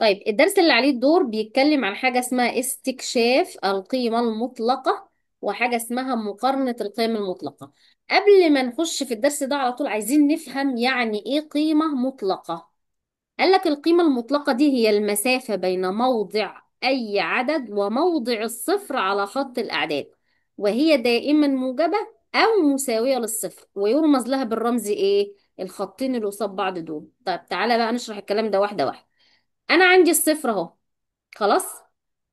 طيب الدرس اللي عليه الدور بيتكلم عن حاجة اسمها استكشاف القيمة المطلقة، وحاجة اسمها مقارنة القيم المطلقة. قبل ما نخش في الدرس ده على طول عايزين نفهم يعني ايه قيمة مطلقة. قال لك القيمة المطلقة دي هي المسافة بين موضع أي عدد وموضع الصفر على خط الأعداد، وهي دائما موجبة أو مساوية للصفر، ويرمز لها بالرمز ايه؟ الخطين اللي قصاد بعض دول. طيب تعالى بقى نشرح الكلام ده واحدة واحدة. أنا عندي الصفر اهو، خلاص.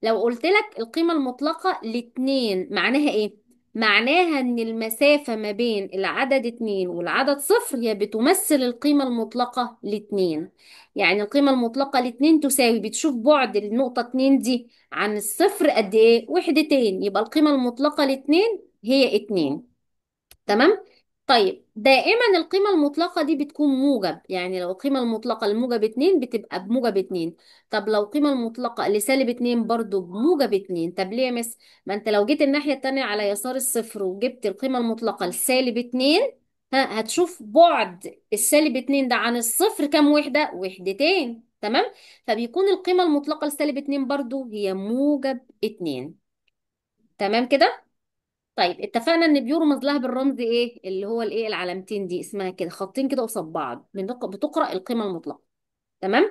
لو قلت لك القيمة المطلقة لاتنين معناها ايه؟ معناها ان المسافة ما بين العدد اتنين والعدد صفر هي بتمثل القيمة المطلقة لاتنين. يعني القيمة المطلقة لاتنين تساوي، بتشوف بعد النقطة اتنين دي عن الصفر قد ايه؟ وحدتين، يبقى القيمة المطلقة لاتنين هي اتنين. تمام. طيب دائما القيمة المطلقة دي بتكون موجب، يعني لو القيمة المطلقة لموجب اتنين بتبقى بموجب اتنين. طب لو القيمة المطلقة لسالب اتنين برضو بموجب اتنين. طب ليه يا مس؟ ما انت لو جيت الناحية التانية على يسار الصفر وجبت القيمة المطلقة لسالب اتنين، هتشوف بعد السالب اتنين ده عن الصفر كام وحدة؟ وحدتين. تمام. فبيكون القيمة المطلقة لسالب اتنين برضو هي موجب اتنين. تمام كده. طيب اتفقنا ان بيرمز لها بالرمز ايه؟ اللي هو الايه؟ العلامتين دي اسمها كده خطين كده قصاد بعض، بتقرأ القيمة المطلقة. تمام.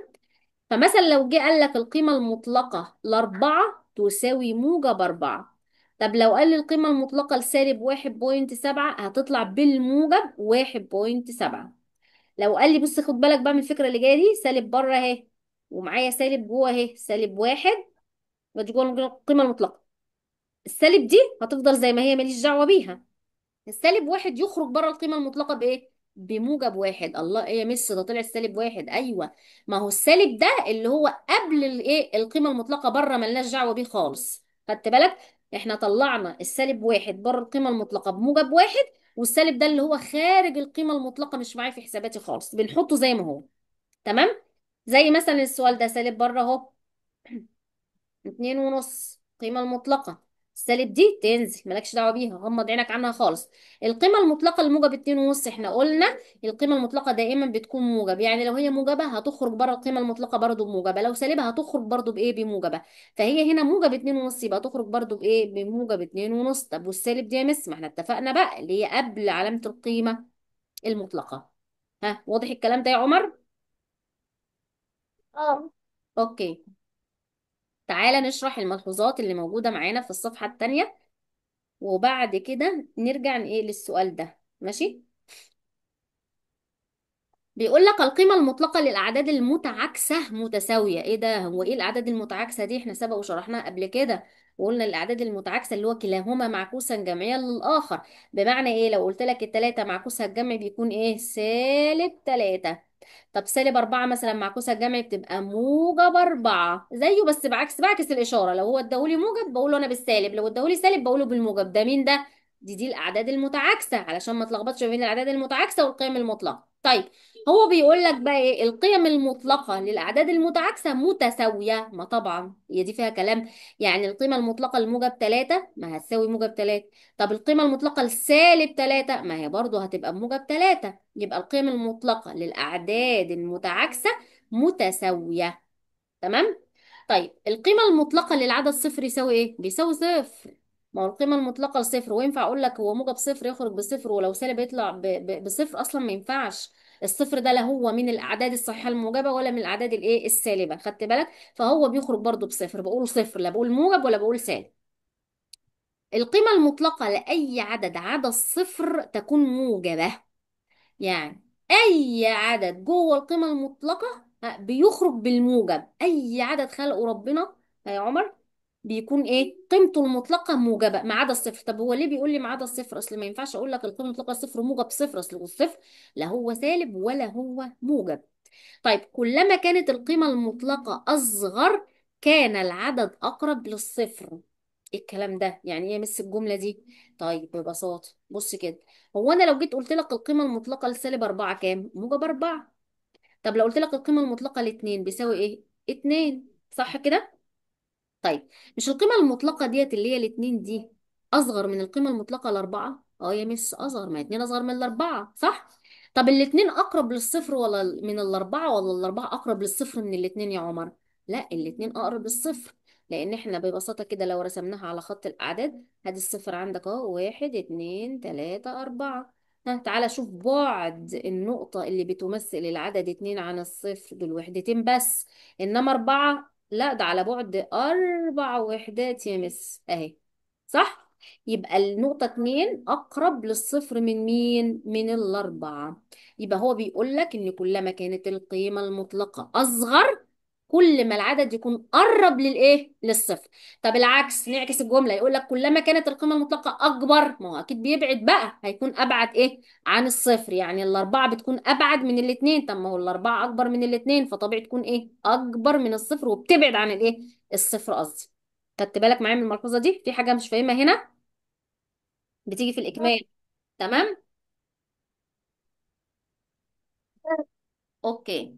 فمثلا لو جه قال لك القيمة المطلقة لأربعة تساوي موجب أربعة. طب لو قال لي القيمة المطلقة لسالب 1.7 هتطلع بالموجب 1.7. لو قال لي بص خد بالك بقى من الفكرة اللي جاية دي، سالب بره اهي ومعايا سالب جوه اهي، سالب واحد بدي جوه القيمة المطلقة. السالب دي هتفضل زي ما هي، ماليش دعوة بيها. السالب واحد يخرج بره القيمة المطلقة بإيه؟ بموجب واحد. الله، ايه يا مس ده طلع السالب واحد؟ ايوه، ما هو السالب ده اللي هو قبل الايه؟ القيمة المطلقة بره، ملناش دعوة بيه خالص. خدت بالك؟ احنا طلعنا السالب واحد بره القيمة المطلقة بموجب واحد، والسالب ده اللي هو خارج القيمة المطلقة مش معايا في حساباتي خالص، بنحطه زي ما هو. تمام. زي مثلا السؤال ده سالب بره اهو، اتنين ونص قيمة المطلقة. السالب دي تنزل، مالكش دعوة بيها، غمض عينك عنها خالص. القيمة المطلقة الموجب اتنين ونص، احنا قلنا القيمة المطلقة دائما بتكون موجب، يعني لو هي موجبة هتخرج بره القيمة المطلقة برضو بموجبة، لو سالبة هتخرج برضو بإيه؟ بموجبة. فهي هنا موجب اتنين ونص، يبقى تخرج برضو بإيه؟ بموجب اتنين ونص. طب والسالب دي يا مس؟ ما احنا اتفقنا بقى اللي هي قبل علامة القيمة المطلقة. ها، واضح الكلام ده يا عمر؟ اه. اوكي. تعالى نشرح الملحوظات اللي موجودة معانا في الصفحة التانية، وبعد كده نرجع ايه للسؤال ده. ماشي. بيقول لك القيمة المطلقة للأعداد المتعاكسة متساوية. ايه ده؟ هو ايه الأعداد المتعاكسة دي؟ احنا سبق وشرحناها قبل كده، وقلنا الأعداد المتعاكسة اللي هو كلاهما معكوسا جمعيا للآخر. بمعنى ايه؟ لو قلت لك التلاتة معكوسها الجمع بيكون ايه؟ سالب تلاتة. طب سالب أربعة مثلا معكوسها الجمع بتبقى موجب أربعة، زيه بس بعكس الإشارة. لو هو اداهولي موجب بقوله أنا بالسالب، لو اداهولي سالب بقوله بالموجب. ده مين ده؟ دي الأعداد المتعاكسة، علشان ما تلخبطش بين الأعداد المتعاكسة والقيم المطلقة. طيب هو بيقول لك بقى ايه؟ القيم المطلقة للأعداد المتعاكسة متساوية. ما طبعا هي دي فيها كلام. يعني القيمة المطلقة لموجب 3 ما هتساوي موجب 3. طب القيمة المطلقة لسالب 3 ما هي برضو هتبقى بموجب 3. يبقى القيم المطلقة للأعداد المتعاكسة متساوية. تمام. طيب القيمة المطلقة للعدد صفر يساوي ايه؟ بيساوي صفر. ما هو القيمة المطلقة لصفر، وينفع اقول لك هو موجب صفر يخرج بصفر، ولو سالب يطلع بصفر؟ اصلا ما ينفعش. الصفر ده لا هو من الاعداد الصحيحة الموجبة ولا من الاعداد الايه؟ السالبة. خدت بالك؟ فهو بيخرج برضو بصفر، بقول صفر، لا بقول موجب ولا بقول سالب. القيمة المطلقة لأي عدد عدا الصفر تكون موجبة. يعني اي عدد جوه القيمه المطلقه بيخرج بالموجب. اي عدد خلقه ربنا يا عمر بيكون ايه؟ قيمته المطلقه موجبه ما عدا الصفر. طب هو ليه بيقول لي ما عدا الصفر؟ اصل ما ينفعش اقول لك القيمه المطلقه صفر موجب صفر، اصل الصفر لا هو سالب ولا هو موجب. طيب كلما كانت القيمة المطلقة أصغر كان العدد أقرب للصفر. إيه الكلام ده؟ يعني ايه يمس الجملة دي؟ طيب ببساطة بص كده. هو أنا لو جيت قلت لك القيمة المطلقة لسالب أربعة كام؟ موجب أربعة. طب لو قلت لك القيمة المطلقة لاتنين بيساوي ايه؟ اتنين، صح كده؟ طيب مش القيمة المطلقة ديت اللي هي الاتنين دي أصغر من القيمة المطلقة الأربعة؟ اه يا مس أصغر، ما اتنين أصغر من الأربعة، صح؟ طب الاتنين أقرب للصفر ولا من الأربعة، ولا الأربعة أقرب للصفر من الاتنين يا عمر؟ لا، الاتنين اقرب للصفر. لان احنا ببساطة كده لو رسمناها على خط الاعداد، هادي الصفر عندك اهو، واحد اتنين تلاتة اربعة. ها، تعالى شوف بعد النقطة اللي بتمثل العدد اتنين عن الصفر، دول وحدتين بس. انما اربعة لا، ده على بعد اربع وحدات يا مس اهي. صح. يبقى النقطة اتنين اقرب للصفر من مين؟ من الاربعة. يبقى هو بيقول لك ان كلما كانت القيمة المطلقة اصغر، كل ما العدد يكون قرب للايه؟ للصفر. طب العكس، نعكس الجمله، يقول لك كلما كانت القيمه المطلقه اكبر، ما هو اكيد بيبعد بقى، هيكون ابعد ايه عن الصفر. يعني الاربعه بتكون ابعد من الاثنين، طب ما هو الاربعه اكبر من الاثنين، فطبيعي تكون ايه؟ اكبر من الصفر، وبتبعد عن الايه؟ الصفر قصدي. خدت بالك معايا من الملحوظه دي؟ في حاجه مش فاهمها هنا؟ بتيجي في الاكمال. تمام. اوكي.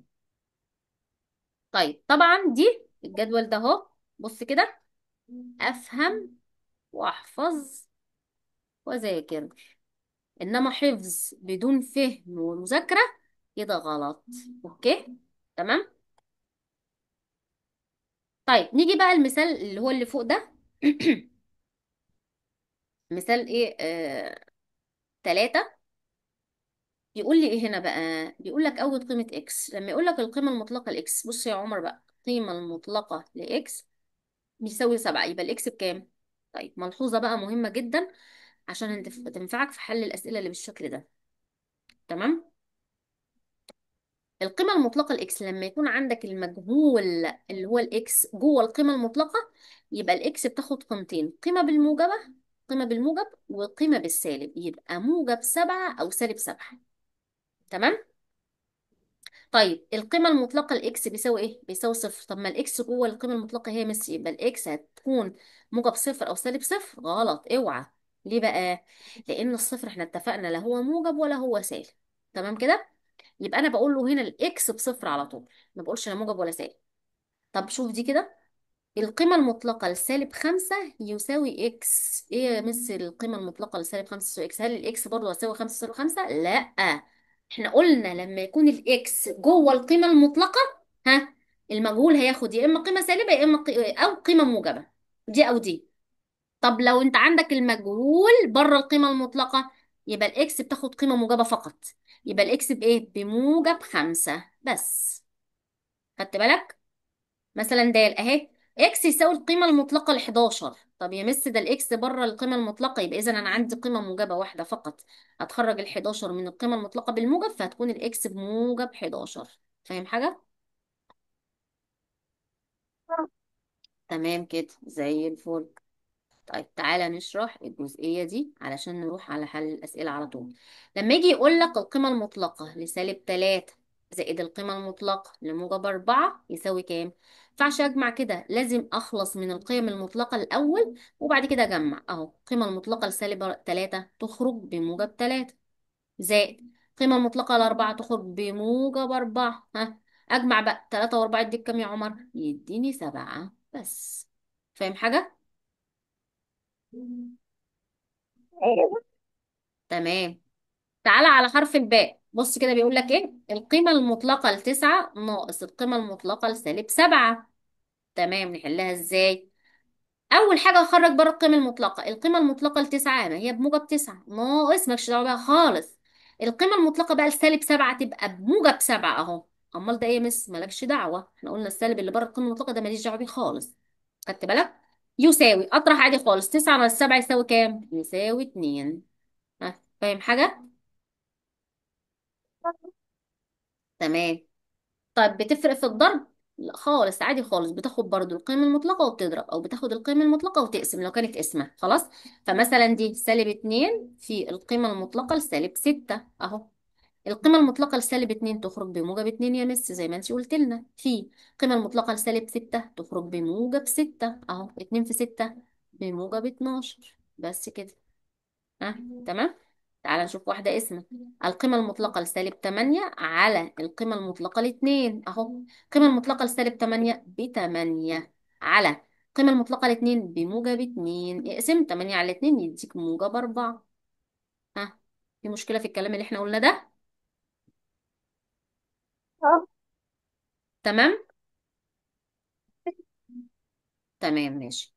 طيب طبعا دي الجدول ده اهو، بص كده، افهم واحفظ واذاكر. انما حفظ بدون فهم ومذاكرة كده غلط. اوكي. تمام. طيب نيجي بقى المثال اللي هو اللي فوق ده. مثال ايه؟ تلاتة. بيقول لي ايه هنا بقى؟ بيقول لك اول قيمة اكس. لما يقول لك القيمة المطلقة لاكس، بص يا عمر بقى، القيمة المطلقة لاكس بيساوي 7، يبقى الاكس بكام؟ طيب ملحوظة بقى مهمة جدا عشان تنفعك في حل الأسئلة اللي بالشكل ده. تمام. القيمة المطلقة الاكس لما يكون عندك المجهول اللي هو الاكس جوه القيمة المطلقة، يبقى الاكس بتاخد قيمتين، قيمة بالموجبة، قيمة بالموجب وقيمة بالسالب، يبقى موجب 7 أو سالب 7. تمام. طيب القيمة المطلقة الاكس بيساوي ايه؟ بيساوي صفر. طب ما الاكس جوه القيمة المطلقة هي مس، يبقى الاكس هتكون موجب صفر أو سالب صفر؟ غلط، اوعى. ليه بقى؟ لأن الصفر احنا اتفقنا لا هو موجب ولا هو سالب. تمام كده. يبقى انا بقول له هنا الاكس بصفر على طول، ما بقولش لا موجب ولا سالب. طب شوف دي كده، القيمة المطلقة لسالب 5 يساوي اكس. ايه يا مس القيمة المطلقة لسالب 5 يساوي اكس؟ هل الاكس برضه هتساوي 5 يساوي 5؟ لا. احنا قلنا لما يكون الاكس جوه القيمة المطلقة، ها، المجهول هياخد يا اما قيمة سالبة يا اما او قيمة موجبة، دي او دي. طب لو انت عندك المجهول بره القيمة المطلقة، يبقى الاكس بتاخد قيمة موجبة فقط، يبقى الاكس بايه؟ بموجب 5 بس. خدت بالك؟ مثلا دال اهي، اكس يساوي القيمة المطلقة ل 11. طب يا مس ده الاكس بره القيمة المطلقة، يبقى اذا انا عندي قيمة موجبة واحدة فقط، هتخرج ال 11 من القيمة المطلقة بالموجب، فهتكون الاكس بموجب 11. فاهم حاجة؟ تمام كده زي الفل. طيب تعالى نشرح الجزئية دي علشان نروح على حل الأسئلة على طول. لما يجي يقول لك القيمة المطلقة لسالب 3 زائد القيمة المطلقة لموجب 4 يساوي كام؟ ينفعش أجمع كده، لازم أخلص من القيم المطلقة الأول وبعد كده أجمع. أهو القيمة المطلقة لسالب 3 تخرج بموجب 3، زائد القيمة المطلقة لأربعة تخرج بموجب 4. ها، أجمع بقى 3 و4 يديك كام يا عمر؟ يديني 7 بس. فاهم حاجة؟ تمام. تعالى على حرف الباء، بص كده بيقول لك ايه؟ القيمة المطلقة لتسعة ناقص القيمة المطلقة لسالب 7. تمام، نحلها ازاي؟ أول حاجة أخرج بره القيمة المطلقة، القيمة المطلقة لتسعة ما هي بموجب 9 ناقص، مالكش دعوة بيها خالص. القيمة المطلقة بقى لسالب 7 تبقى بموجب 7 أهو. أمال ده إيه يا مس؟ مالكش دعوة، احنا قلنا السالب اللي بره القيمة المطلقة ده ماليش دعوة بيه خالص. خدت بالك؟ يساوي، أطرح عادي خالص، 9 ناقص 7 يساوي كام؟ يساوي 2. ها، فاهم حاجة؟ تمام. طيب بتفرق في الضرب؟ لا خالص، عادي خالص، بتاخد برضو القيمة المطلقة وبتضرب، او بتاخد القيمة المطلقة وتقسم لو كانت اسمها خلاص. فمثلا دي سالب 2 في القيمة المطلقة لسالب 6 اهو. القيمة المطلقة لسالب 2 تخرج بموجب 2 يا مس زي ما انت قلت لنا، في القيمة المطلقة لسالب 6 تخرج بموجب 6 اهو، 2 في 6 بموجب 12 بس كده. ها. تمام. تعال نشوف واحدة اسمها القيمة المطلقة لسالب 8 على القيمة المطلقة لاتنين اهو. القيمة المطلقة لسالب 8 ب8 على القيمة المطلقة لاتنين بموجب 2، اقسم 8 على 2 يديك موجب 4. ها، في مشكلة في الكلام اللي احنا قلنا ده؟ تمام. تمام ماشي.